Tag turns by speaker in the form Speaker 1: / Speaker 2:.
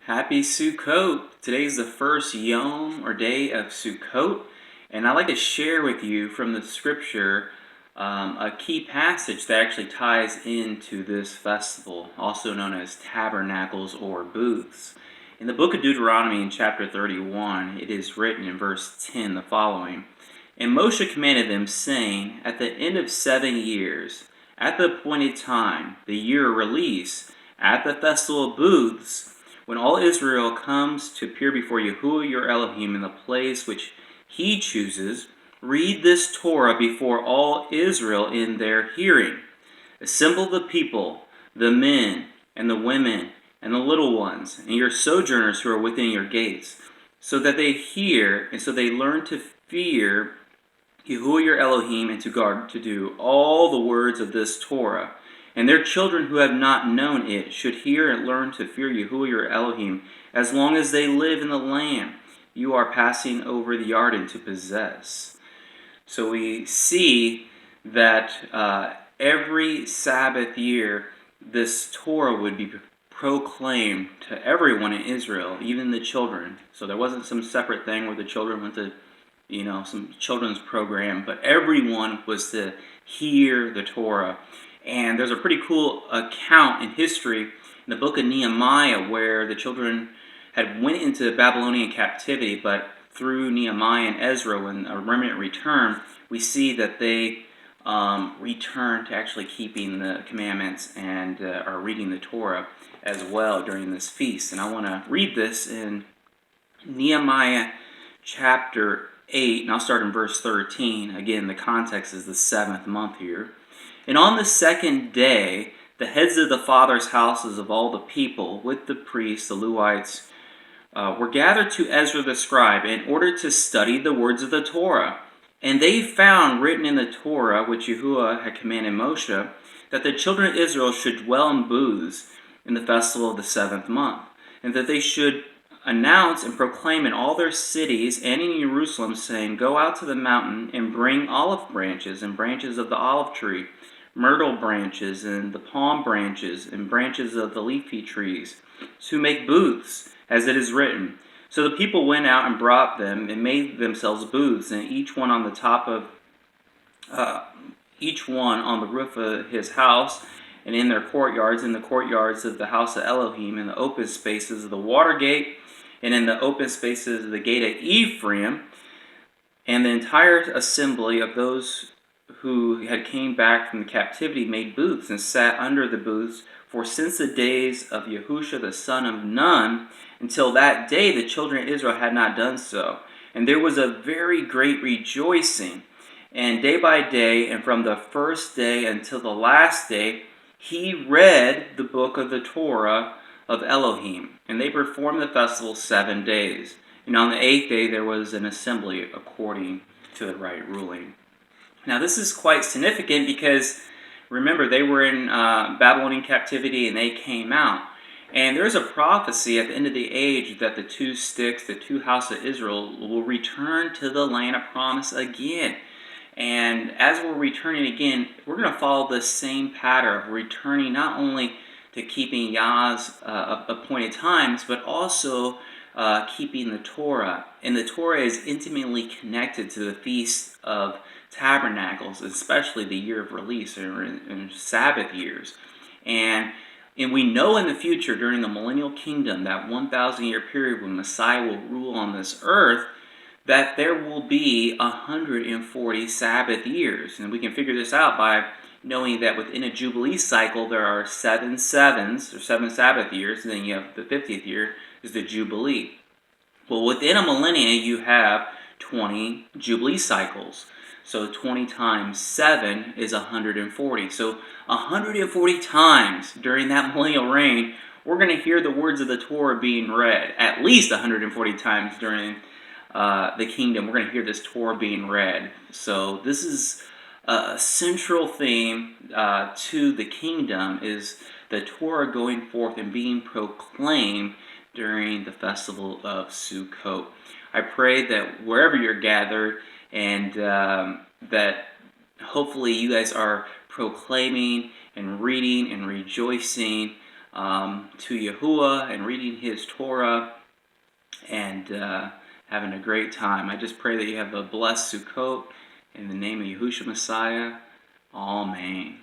Speaker 1: Happy Sukkot! Today is the first Yom or day of Sukkot, and I'd like to share with you from the scripture a key passage that actually ties into this festival, also known as tabernacles or booths. In the book of Deuteronomy in chapter 31, it is written in verse 10 the following: And Moshe commanded them, saying, At the end of 7 years, at the appointed time, the year of release, at the festival of booths, when all Israel comes to appear before Yahweh your Elohim in the place which he chooses, read this Torah before all Israel in their hearing. Assemble the people, the men, and the women, and the little ones, and your sojourners who are within your gates, so that they hear, and so they learn to fear Yahweh your Elohim, and to guard, to do all the words of this Torah. And their children who have not known it should hear and learn to fear Yahweh your Elohim, as long as they live in the land you are passing over the Jordan to possess. So we see that every Sabbath year, this Torah would be proclaimed to everyone in Israel, even the children. So there wasn't some separate thing where the children went to some children's program, but everyone was to hear the Torah. And there's a pretty cool account in history in the book of Nehemiah where the children had went into Babylonian captivity, but through Nehemiah and Ezra, when a remnant returned, we see that they returned to actually keeping the commandments and are reading the Torah as well during this feast. And I want to read this in Nehemiah chapter 8, and I'll start in verse 13. Again, the context is the 7th month here. And on the second day, the heads of the fathers' houses of all the people, with the priests, the Levites, were gathered to Ezra the scribe in order to study the words of the Torah. And they found written in the Torah, which Yahweh had commanded Moshe, that the children of Israel should dwell in booths in the festival of the 7th month, and that they should announce and proclaim in all their cities and in Jerusalem, saying, Go out to the mountain and bring olive branches and branches of the olive tree, myrtle branches and the palm branches and branches of the leafy trees, to make booths, as it is written. So the people went out and brought them and made themselves booths, and each one on the top of each one on the roof of his house, and in their courtyards, in the courtyards of the house of Elohim, in the open spaces of the water gate, and in the open spaces of the gate of Ephraim. And the entire assembly of those who had came back from the captivity made booths and sat under the booths. For since the days of Yahusha the son of Nun, until that day the children of Israel had not done so. And there was a very great rejoicing. And day by day, and from the first day until the last day, he read the book of the Torah of Elohim. And they performed the festival 7 days. And on the 8th day there was an assembly according to the right ruling. Now this is quite significant because, remember, they were in Babylonian captivity and they came out. And there's a prophecy at the end of the age that the two sticks, the two houses of Israel, will return to the land of promise again. And as we're returning again, we're going to follow the same pattern of returning not only to keeping Yah's appointed times, but also keeping the Torah. And the Torah is intimately connected to the Feast of Tabernacles, especially the year of release or in Sabbath years. And we know in the future, during the millennial kingdom, that 1,000-year period when Messiah will rule on this earth, that there will be 140 Sabbath years. And we can figure this out by knowing that within a Jubilee cycle, there are 7 sevens, or 7 Sabbath years, and then you have the 50th year is the Jubilee. Well, within a millennia, you have 20 Jubilee cycles. So 20 times 7 is 140. So 140 times during that millennial reign, we're going to hear the words of the Torah being read. At least 140 times during the kingdom, we're going to hear this Torah being read. So this is a central theme to the kingdom, is the Torah going forth and being proclaimed during the festival of Sukkot. I pray that wherever you're gathered, and that hopefully you guys are proclaiming and reading and rejoicing to Yahweh and reading His Torah and having a great time. I just pray that you have a blessed Sukkot in the name of Yahushua Messiah. Amen.